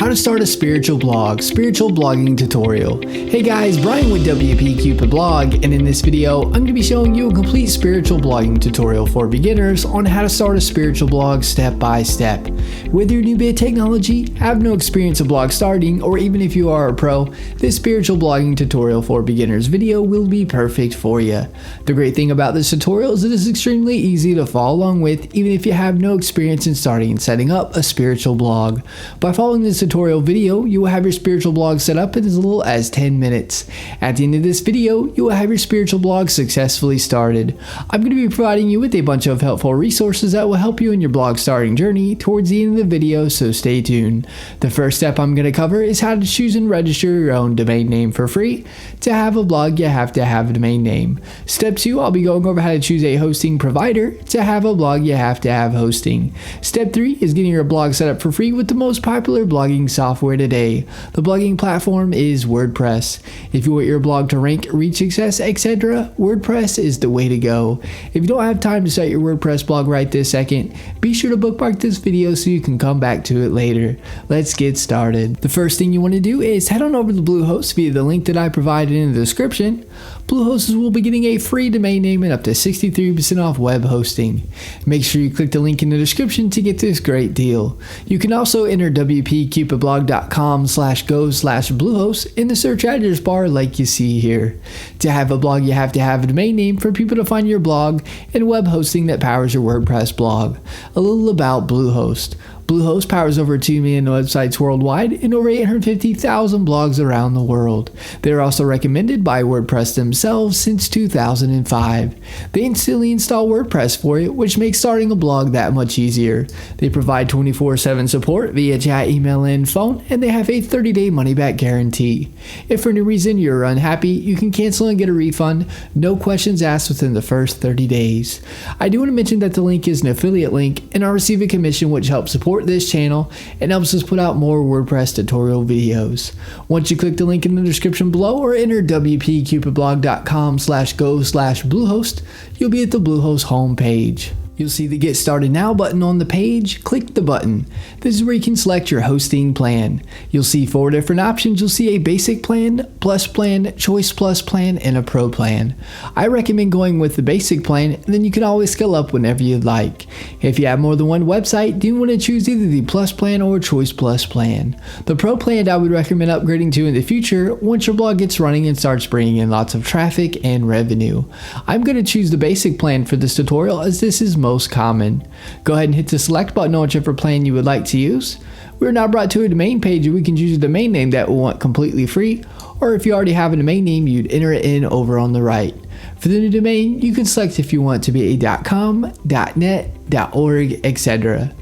How to start a spiritual blogging tutorial. Hey guys, Brian with WP Cupid Blog, and in this video, I'm going to be showing you a complete spiritual blogging tutorial for beginners on how to start a spiritual blog step by step. Whether you're new to technology, have no experience of blog starting, or even if you are a pro, this spiritual blogging tutorial for beginners video will be perfect for you. The great thing about this tutorial is it is extremely easy to follow along with, even if you have no experience in starting and setting up a spiritual blog. By following this tutorial video, you will have your spiritual blog set up in as little as 10 minutes. At the end of this video, you will have your spiritual blog successfully started. I'm going to be providing you with a bunch of helpful resources that will help you in your blog starting journey towards the end of the video, so stay tuned. The first step I'm going to cover is how to choose and register your own domain name for free. To have a blog, you have to have a domain name. Step 2, I'll be going over how to choose a hosting provider. To have a blog, you have to have hosting. Step 3 is getting your blog set up for free with the most popular blogging software today. The blogging platform is WordPress. If you want your blog to rank, reach success, etc., WordPress is the way to go. If you don't have time to start your WordPress blog right this second, be sure to bookmark this video so you can come back to it later. Let's get started. The first thing you want to do is head on over to Bluehost via the link that I provided in the description. Bluehost will be getting a free domain name and up to 63% off web hosting. Make sure you click the link in the description to get this great deal. You can also enter wpcupidblog.com/go/Bluehost in the search address bar like you see here. To have a blog, you have to have a domain name for people to find your blog and web hosting that powers your WordPress blog. A little about Bluehost. Bluehost powers over 2 million websites worldwide and over 850,000 blogs around the world. They are also recommended by WordPress themselves since 2005. They instantly install WordPress for you, which makes starting a blog that much easier. They provide 24/7 support via chat, email, and phone, and they have a 30-day money-back guarantee. If for any reason you're unhappy, you can cancel and get a refund. No questions asked within the first 30 days. I do want to mention that the link is an affiliate link, and I receive a commission which helps support this channel and helps us put out more WordPress tutorial videos. Once you click the link in the description below or enter wpcupidblog.com/go/Bluehost, you'll be at the Bluehost homepage. You'll see the Get Started Now button on the page. Click the button. This is where you can select your hosting plan. You'll see 4 different options. You'll see a basic plan, plus plan, choice plus plan, and a pro plan. I recommend going with the basic plan, and then you can always scale up whenever you'd like. If you have more than one website, do you want to choose either the plus plan or choice plus plan? The pro plan I would recommend upgrading to in the future once your blog gets running and starts bringing in lots of traffic and revenue. I'm going to choose the basic plan for this tutorial as this is most common. Go ahead and hit the select button on whichever plan you would like to use. We're now brought to a domain page where we can choose a domain name that we want completely free, or if you already have a domain name, you'd enter it in over on the right. For the new domain, you can select if you want to be a .com, .net, .org, etc.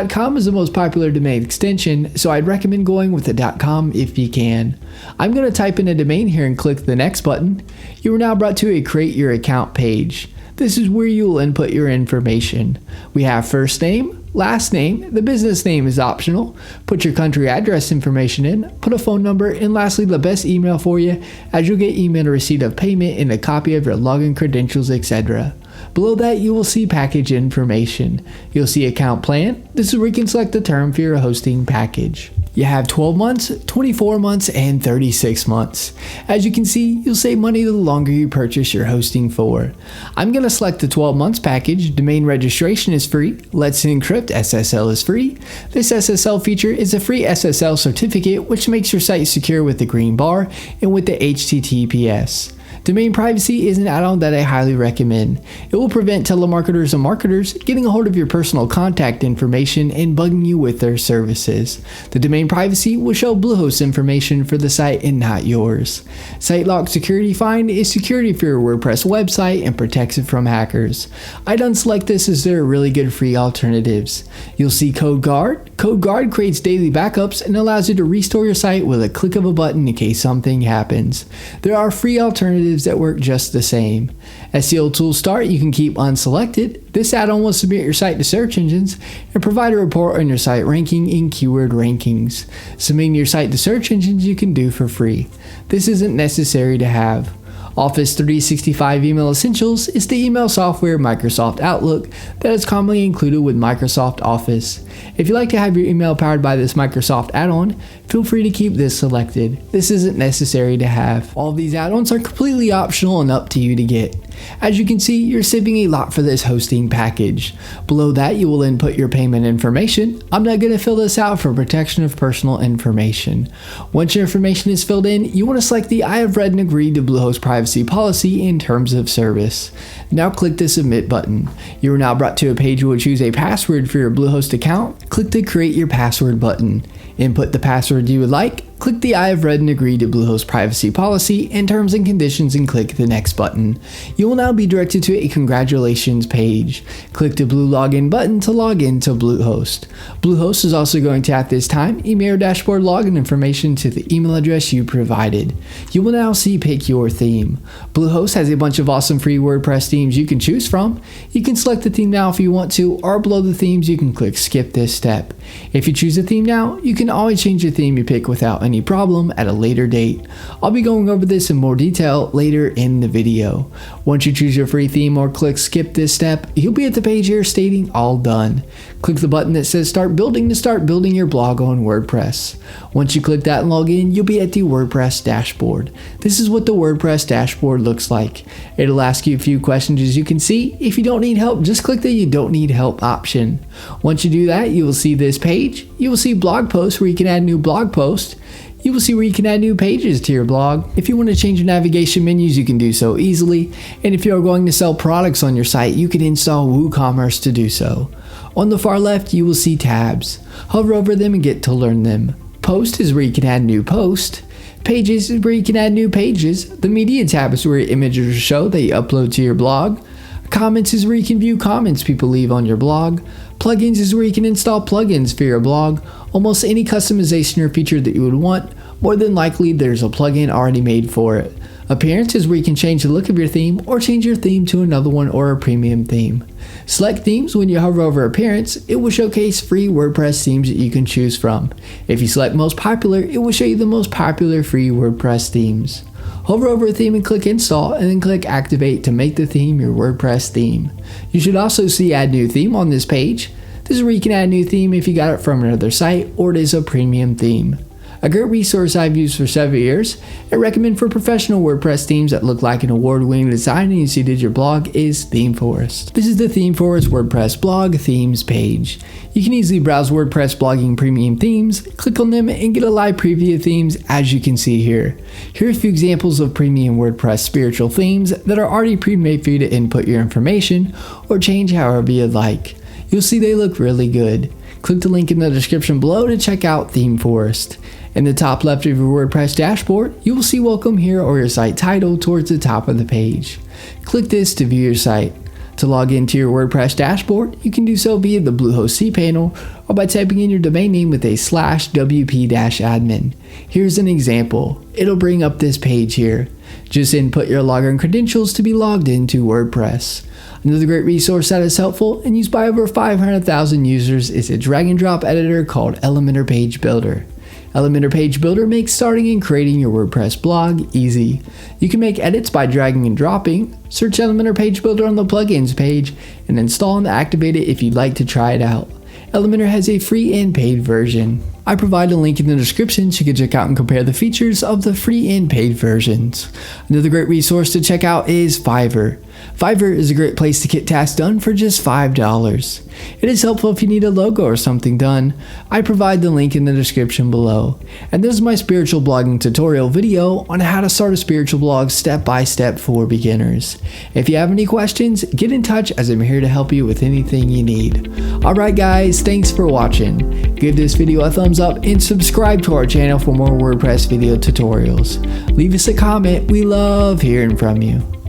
.com is the most popular domain extension, so I'd recommend going with the .com if you can. I'm going to type in a domain here and click the next button. You are now brought to a Create Your Account page. This is where you will input your information. We have first name, last name, the business name is optional. Put your country address information in, put a phone number, and lastly the best email for you, as you'll get email receipt of payment and a copy of your login credentials, etc. Below that, you will see package information. You'll see account plan. This is where you can select the term for your hosting package. You have 12 months, 24 months, and 36 months. As you can see, you'll save money the longer you purchase your hosting for. I'm going to select the 12 months package. Domain registration is free. Let's Encrypt SSL is free. This SSL feature is a free SSL certificate which makes your site secure with the green bar and with the HTTPS. Domain privacy is an add-on that I highly recommend. It will prevent telemarketers and marketers getting a hold of your personal contact information and bugging you with their services. The domain privacy will show Bluehost information for the site and not yours. Site Lock Security Find is security for your WordPress website and protects it from hackers. I'd unselect this as there are really good free alternatives. You'll see Code Guard. Code Guard creates daily backups and allows you to restore your site with a click of a button in case something happens. There are free alternatives that work just the same. SEO Tool Start you can keep unselected. This add-on will submit your site to search engines and provide a report on your site ranking and keyword rankings. Submitting your site to search engines you can do for free. This isn't necessary to have. Office 365 Email Essentials is the email software Microsoft Outlook that is commonly included with Microsoft Office. If you like to have your email powered by this Microsoft add-on, feel free to keep this selected. This isn't necessary to have. All of these add-ons are completely optional and up to you to get. As you can see, you're saving a lot for this hosting package. Below that, you will input your payment information. I'm not going to fill this out for protection of personal information. Once your information is filled in, you want to select the I have read and agreed to Bluehost privacy policy and terms of service. Now click the submit button. You are now brought to a page where you will choose a password for your Bluehost account. Click the create your password button. Input the password you would like. Click the I have read and agreed to Bluehost privacy policy and terms and conditions and click the next button. You will now be directed to a congratulations page. Click the blue login button to log in to Bluehost. Bluehost is also going to at this time email your dashboard login information to the email address you provided. You will now see pick your theme. Bluehost has a bunch of awesome free WordPress themes you can choose from. You can select the theme now if you want to, or below the themes you can click skip this step. If you choose a theme now, you can always change the theme you pick without any problem at a later date. I'll be going over this in more detail later in the video. Once you choose your free theme or click skip this step, you'll be at the page here stating all done. Click the button that says start building to start building your blog on WordPress. Once you click that and log in, you'll be at the WordPress dashboard. This is what the WordPress dashboard looks like. It'll ask you a few questions as you can see. If you don't need help, just click the you don't need help option. Once you do that, you will see this page. You will see blog posts where you can add new blog posts. You will see where you can add new pages to your blog. If you want to change your navigation menus, you can do so easily. And if you're going to sell products on your site, you can install WooCommerce to do so. On the far left, you will see tabs. Hover over them and get to learn them. Post is where you can add new posts. Pages is where you can add new pages. The media tab is where your images will show that you upload to your blog. Comments is where you can view comments people leave on your blog. Plugins is where you can install plugins for your blog. Almost any customization or feature that you would want, more than likely there's a plugin already made for it. Appearance is where you can change the look of your theme or change your theme to another one or a premium theme. Select themes. When you hover over appearance, it will showcase free WordPress themes that you can choose from. If you select most popular, it will show you the most popular free WordPress themes. Hover over a theme and click install and then click activate to make the theme your WordPress theme. You should also see add new theme on this page. This is where you can add a new theme if you got it from another site or it is a premium theme. A great resource I've used for several years and recommend for professional WordPress themes that look like an award-winning design and you see did your blog is ThemeForest. This is the ThemeForest WordPress blog themes page. You can easily browse WordPress blogging premium themes, click on them and get a live preview of themes as you can see here. Here are a few examples of premium WordPress spiritual themes that are already pre-made for you to input your information or change however you'd like. You'll see they look really good. Click the link in the description below to check out ThemeForest. In the top left of your WordPress dashboard, you will see welcome here or your site title towards the top of the page. Click this to view your site. To log into your WordPress dashboard, you can do so via the Bluehost cPanel or by typing in your domain name with a /wp-admin. Here's an example. It'll bring up this page here. Just input your login credentials to be logged into WordPress. Another great resource that is helpful and used by over 500,000 users is a drag and drop editor called Elementor Page Builder. Elementor Page Builder makes starting and creating your WordPress blog easy. You can make edits by dragging and dropping, search Elementor Page Builder on the plugins page, and install and activate it if you'd like to try it out. Elementor has a free and paid version. I provide a link in the description so you can check out and compare the features of the free and paid versions. Another great resource to check out is Fiverr. Fiverr is a great place to get tasks done for just $5. It is helpful if you need a logo or something done. I provide the link in the description below. And this is my spiritual blogging tutorial video on how to start a spiritual blog step by step for beginners. If you have any questions, get in touch as I'm here to help you with anything you need. Alright guys, thanks for watching. Give this video a thumbs up and subscribe to our channel for more WordPress video tutorials. Leave us a comment, we love hearing from you.